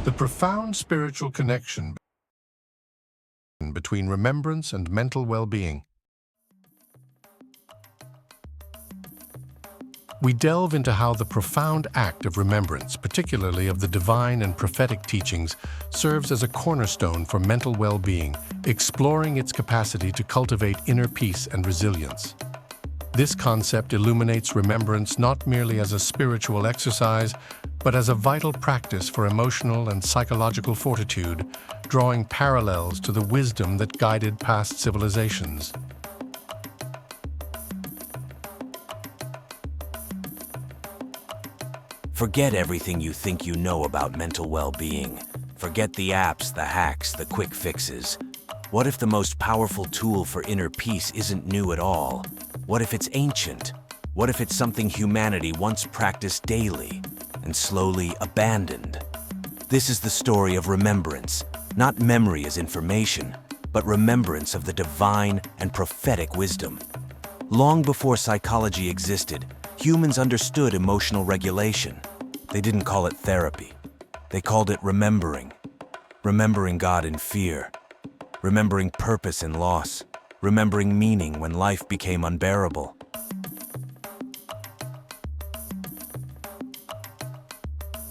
The profound spiritual connection between remembrance and mental well-being. We delve into how the profound act of remembrance, particularly of the divine and prophetic teachings, serves as a cornerstone for mental well-being, exploring its capacity to cultivate inner peace and resilience. This concept illuminates remembrance not merely as a spiritual exercise, but as a vital practice for emotional and psychological fortitude, drawing parallels to the wisdom that guided past civilizations. Forget everything you think you know about mental well-being. Forget the apps, the hacks, the quick fixes. What if the most powerful tool for inner peace isn't new at all? What if it's ancient? What if it's something humanity once practiced daily and slowly abandoned? This is the story of remembrance, not memory as information, but remembrance of the divine and prophetic wisdom. Long before psychology existed, humans understood emotional regulation. They didn't call it therapy. They called it remembering. Remembering God in fear. Remembering purpose in loss. Remembering meaning when life became unbearable.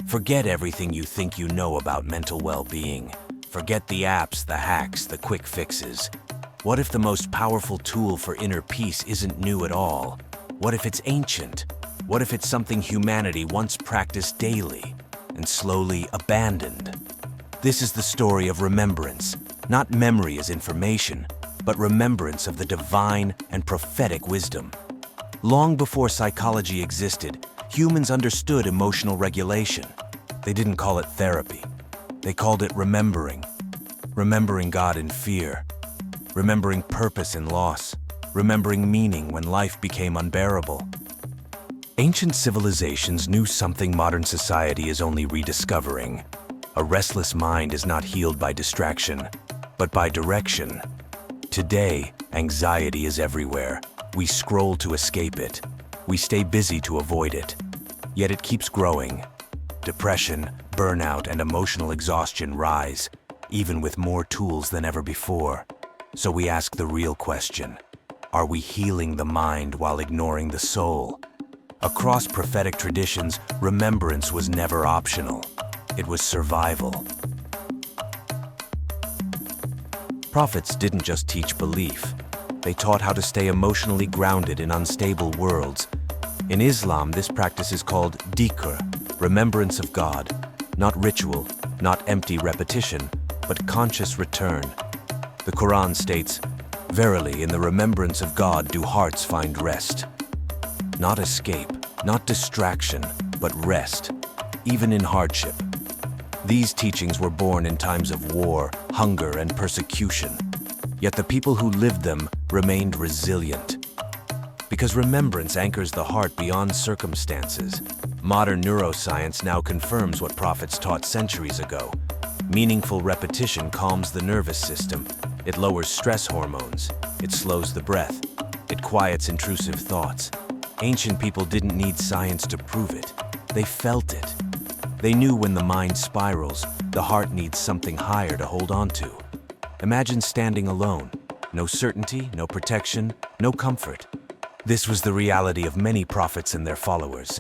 Forget everything you think you know about mental well-being. Forget the apps, the hacks, the quick fixes. What if the most powerful tool for inner peace isn't new at all? What if it's ancient? What if it's something humanity once practiced daily and slowly abandoned? This is the story of remembrance, not memory as information, but remembrance of the divine and prophetic wisdom. Long before psychology existed, humans understood emotional regulation. They didn't call it therapy. They called it remembering. Remembering God in fear. Remembering purpose in loss. Remembering meaning when life became unbearable. Ancient civilizations knew something modern society is only rediscovering. A restless mind is not healed by distraction, but by direction. Today, anxiety is everywhere. We scroll to escape it. We stay busy to avoid it. Yet it keeps growing. Depression, burnout, and emotional exhaustion rise, even with more tools than ever before. So we ask the real question: are we healing the mind while ignoring the soul? Across prophetic traditions, remembrance was never optional. It was survival. Prophets didn't just teach belief. They taught how to stay emotionally grounded in unstable worlds. In Islam, this practice is called dhikr, remembrance of God. Not ritual, not empty repetition, but conscious return. The Quran states, "Verily, in the remembrance of God do hearts find rest." Not escape, not distraction, but rest, even in hardship. These teachings were born in times of war, hunger, and persecution. Yet the people who lived them remained resilient. Because remembrance anchors the heart beyond circumstances. Modern neuroscience now confirms what prophets taught centuries ago. Meaningful repetition calms the nervous system. It lowers stress hormones. It slows the breath. It quiets intrusive thoughts. Ancient people didn't need science to prove it. They felt it. They knew when the mind spirals, the heart needs something higher to hold on to. Imagine standing alone. No certainty, no protection, no comfort. This was the reality of many prophets and their followers.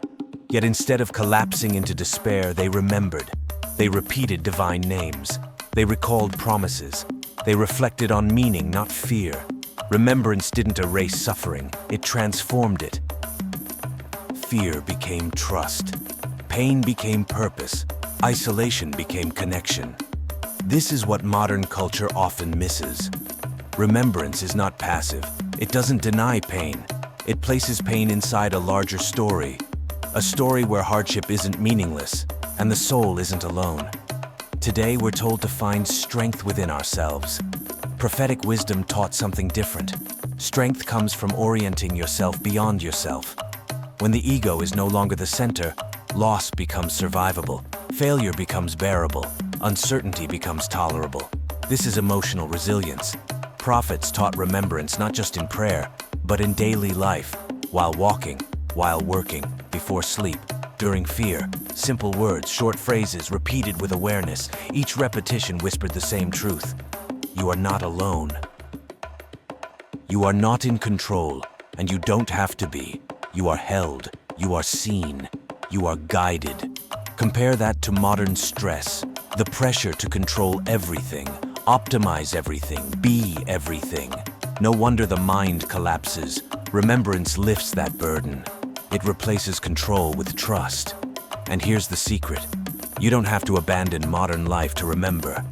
Yet instead of collapsing into despair, they remembered. They repeated divine names. They recalled promises. They reflected on meaning, not fear. Remembrance didn't erase suffering, it transformed it. Fear became trust. Pain became purpose. Isolation became connection. This is what modern culture often misses. Remembrance is not passive. It doesn't deny pain. It places pain inside a larger story. A story where hardship isn't meaningless and the soul isn't alone. Today we're told to find strength within ourselves. Prophetic wisdom taught something different. Strength comes from orienting yourself beyond yourself. When the ego is no longer the center, loss becomes survivable, failure becomes bearable, uncertainty becomes tolerable. This is emotional resilience. Prophets taught remembrance not just in prayer, but in daily life, while walking, while working, before sleep. During fear, simple words, short phrases, repeated with awareness, each repetition whispered the same truth. You are not alone. You are not in control, and you don't have to be. You are held, you are seen, you are guided. Compare that to modern stress, the pressure to control everything, optimize everything, be everything. No wonder the mind collapses. Remembrance lifts that burden. It replaces control with trust. And here's the secret. You don't have to abandon modern life to remember.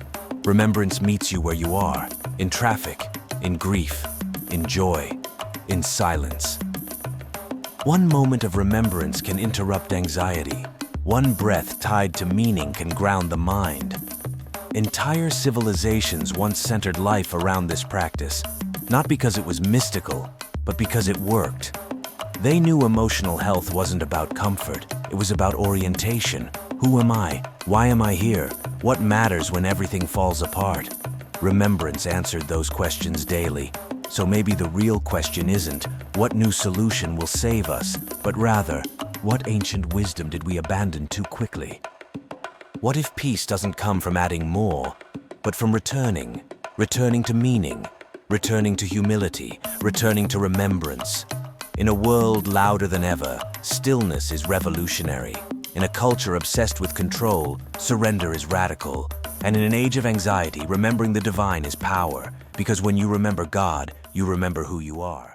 Remembrance meets you where you are, in traffic, in grief, in joy, in silence. One moment of remembrance can interrupt anxiety. One breath tied to meaning can ground the mind. Entire civilizations once centered life around this practice, not because it was mystical, but because it worked. They knew emotional health wasn't about comfort, it was about orientation. Who am I? Why am I here? What matters when everything falls apart? Remembrance answered those questions daily. So maybe the real question isn't, what new solution will save us, but rather, what ancient wisdom did we abandon too quickly? What if peace doesn't come from adding more, but from returning to meaning, returning to humility, returning to remembrance? In a world louder than ever, stillness is revolutionary. In a culture obsessed with control, surrender is radical. And in an age of anxiety, remembering the divine is power, because when you remember God, you remember who you are.